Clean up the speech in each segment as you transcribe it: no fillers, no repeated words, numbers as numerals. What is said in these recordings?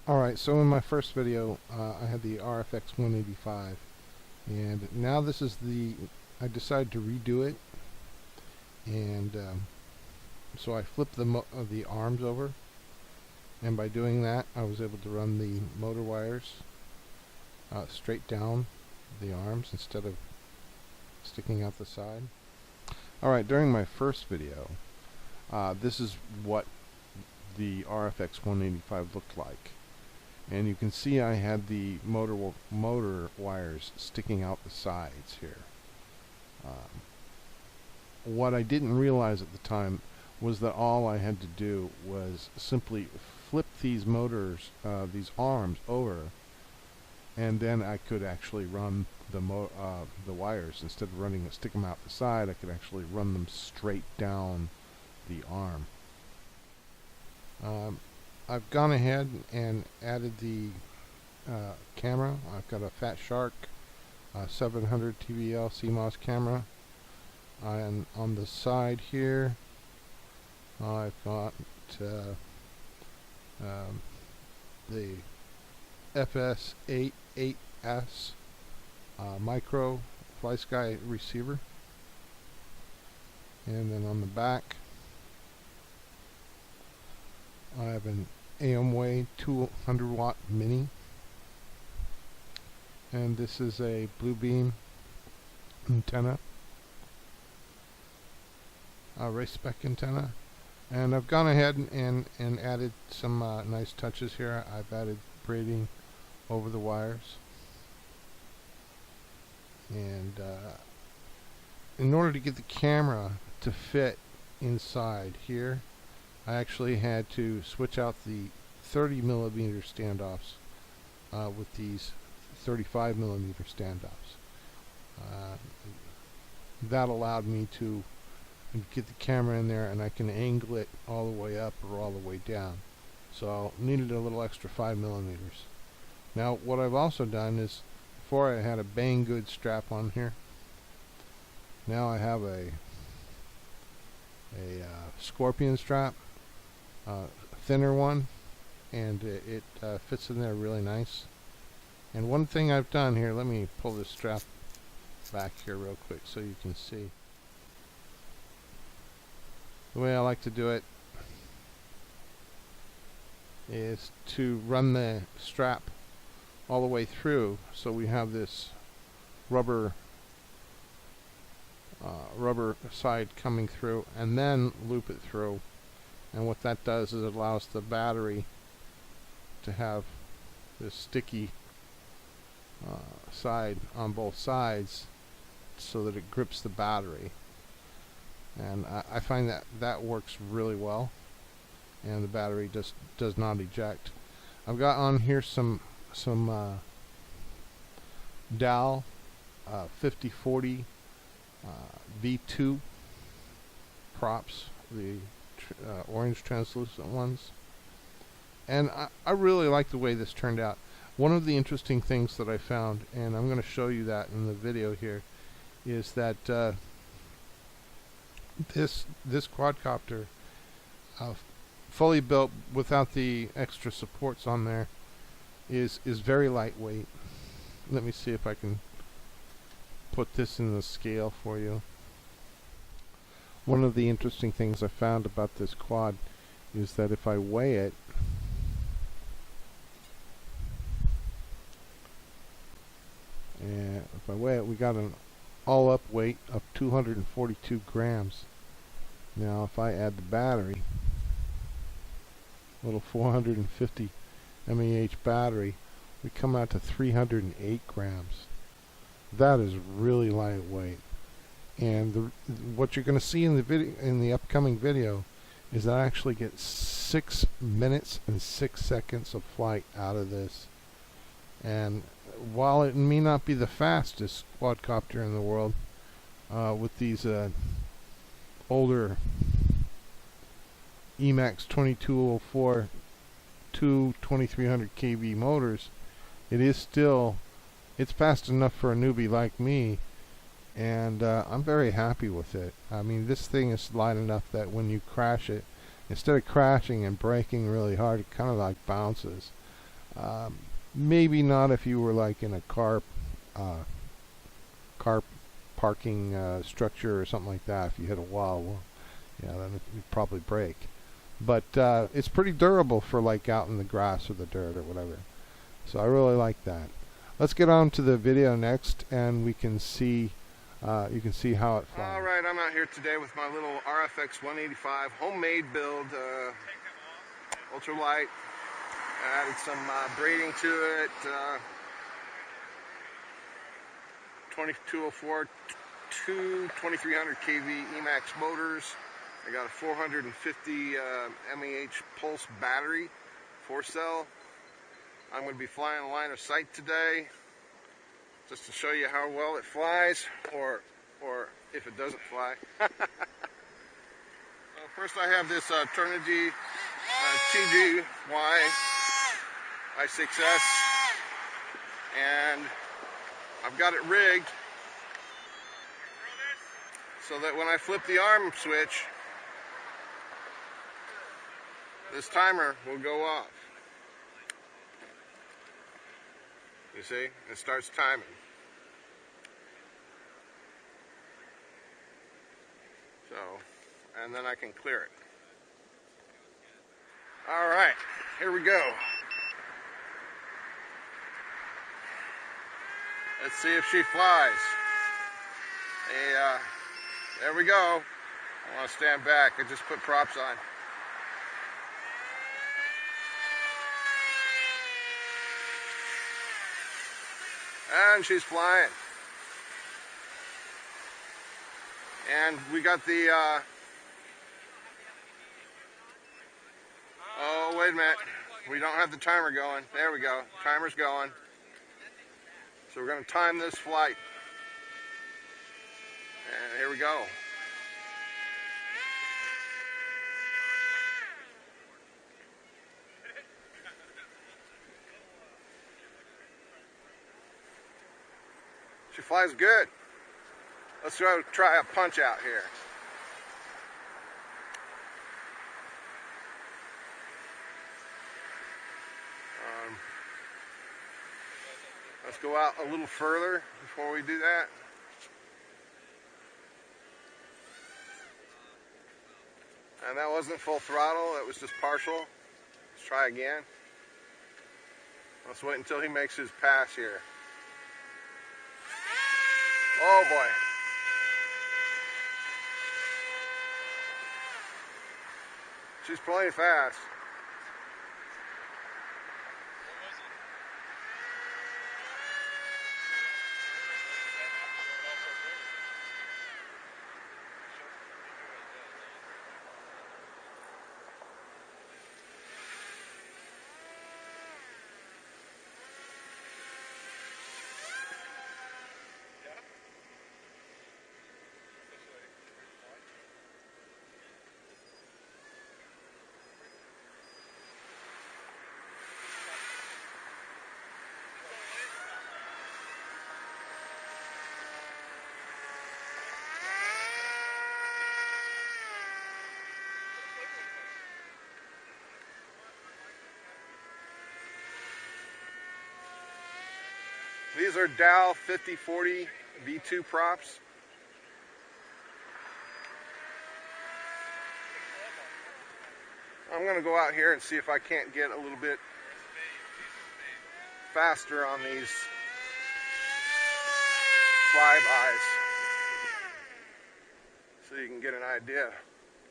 Alright, so in my first video I had the RFX185, and now this is I decided to redo it, and so I flipped the arms over, and by doing that I was able to run the motor wires straight down the arms instead of sticking out the side. Alright, during my first video this is what the RFX185 looked like. And you can see I had the motor wires sticking out the sides here. What I didn't realize at the time was that all I had to do was simply flip these these arms over, and then I could actually run the wires. Instead of stick them out the side, I could actually run them straight down the arm. I've gone ahead and added the camera. I've got a Fat Shark 700 TVL CMOS camera, and on the side here I've got the FS88S micro FlySky receiver, and then on the back I have an AMWay 200 watt mini, and this is a Bluebeam antenna, a race spec antenna. And I've gone ahead and added some nice touches here. I've added braiding over the wires, and in order to get the camera to fit inside here, I actually had to switch out the 30mm standoffs with these 35mm standoffs. That allowed me to get the camera in there, and I can angle it all the way up or all the way down. So needed a little extra 5mm. Now what I've also done is, before I had a Banggood strap on here, now I have a Scorpion strap, thinner one, and it fits in there really nice. And one thing I've done here, let me pull this strap back here real quick so you can see. The way I like to do it is to run the strap all the way through, so we have this rubber side coming through, and then loop it through. And what that does is it allows the battery to have this sticky side on both sides, so that it grips the battery. And I find that works really well, and the battery just does not eject. I've got on here some Dow 5040 V2 props, the orange translucent ones, and I really like the way this turned out. One of the interesting things that I found, and I'm going to show you that in the video here, is that this quadcopter, fully built without the extra supports on there, is very lightweight. Let me see if I can put this in the scale for you. One of the interesting things I found about this quad is that if I weigh it, we got an all-up weight of 242 grams. Now if I add the battery, little 450 mAh battery, we come out to 308 grams. That is really lightweight. And what you're going to see in the upcoming video is that I actually get 6 minutes and 6 seconds of flight out of this. And while it may not be the fastest quadcopter in the world, with these older Emax 2204 2300 kV motors, it's fast enough for a newbie like me, and I'm very happy with it. I mean, this thing is light enough that when you crash it, instead of crashing and braking really hard, it kind of like bounces. Maybe not if you were like in a uh, car parking structure or something like that. If you hit a wall, well, yeah, then it'd probably break. But it's pretty durable for like out in the grass or the dirt or whatever. So I really like that. Let's get on to the video next, and we can see you can see how it flies. Alright, I'm out here today with my little RFX185 homemade build, ultralight. I added some braiding to it, 2204, two 2300 kV Emax motors. I got a 450 mAh pulse battery, 4-cell. I'm going to be flying a line of sight today, just to show you how well it flies, or if it doesn't fly. First I have this Turnigy TGY I6S, and I've got it rigged so that when I flip the arm switch, this timer will go off. You see, it starts timing. So, and then I can clear it. All right, here we go. Let's see if she flies. Hey, there we go. I want to stand back. I just put props on. And she's flying. And we got the, oh, wait a minute. We don't have the timer going. There we go. Timer's going. So we're going to time this flight. And here we go. She flies good. Let's go try a punch out here. Let's go out a little further before we do that. And that wasn't full throttle, that was just partial. Let's try again. Let's wait until he makes his pass here. Oh boy. She's plenty fast. These are Dow 5040 V2 props. I'm going to go out here and see if I can't get a little bit faster on these flybys, so you can get an idea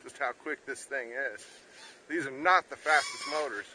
just how quick this thing is. These are not the fastest motors.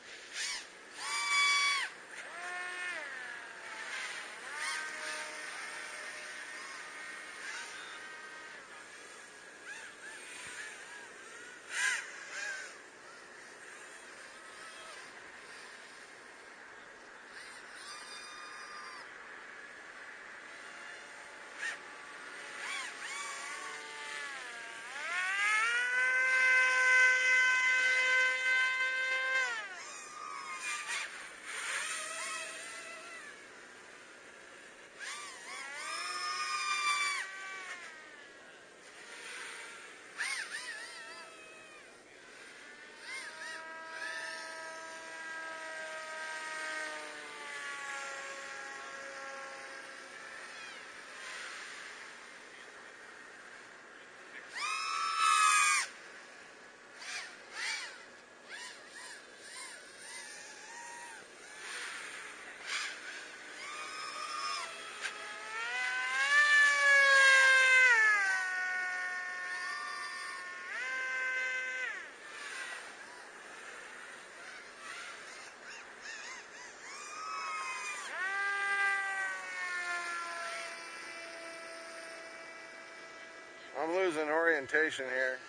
I'm losing orientation here.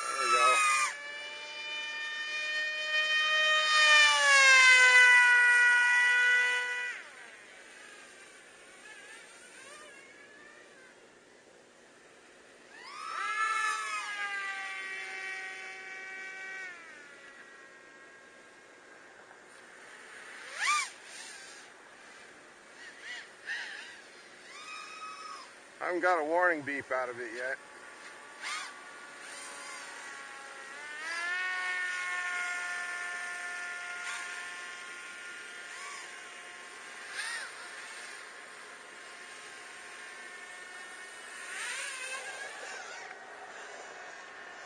There we go. I haven't got a warning beep out of it yet.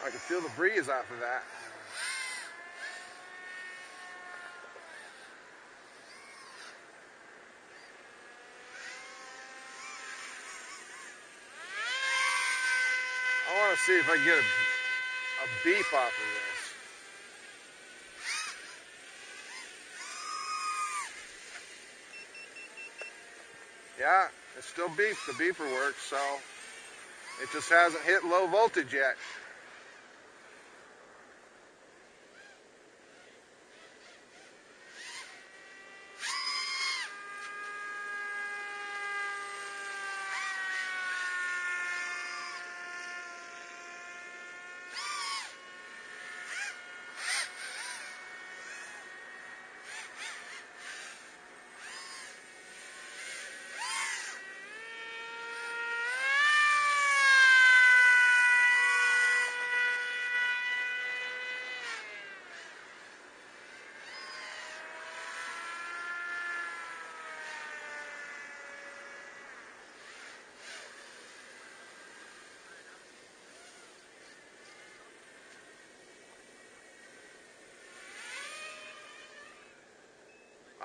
I can feel the breeze off of that. I want to see if I can get a beep off of this. Yeah, it still beeps. The beeper works, so it just hasn't hit low voltage yet.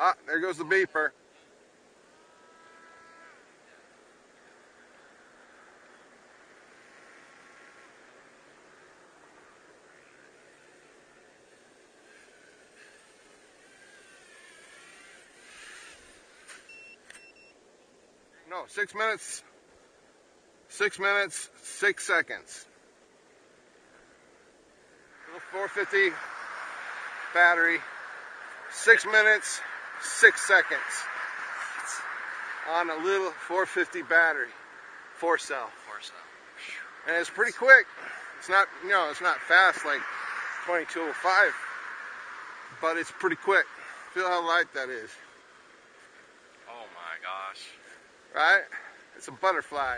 Ah, there goes the beeper. No, 6 minutes. 6 minutes, 6 seconds. Little 450 battery. 6 minutes, 6 seconds. On a little 450 battery. 4-cell. 4-cell. And it's pretty quick. It's not, it's not fast like 2205, but it's pretty quick. Feel how light that is. Oh my gosh. Right? It's a butterfly.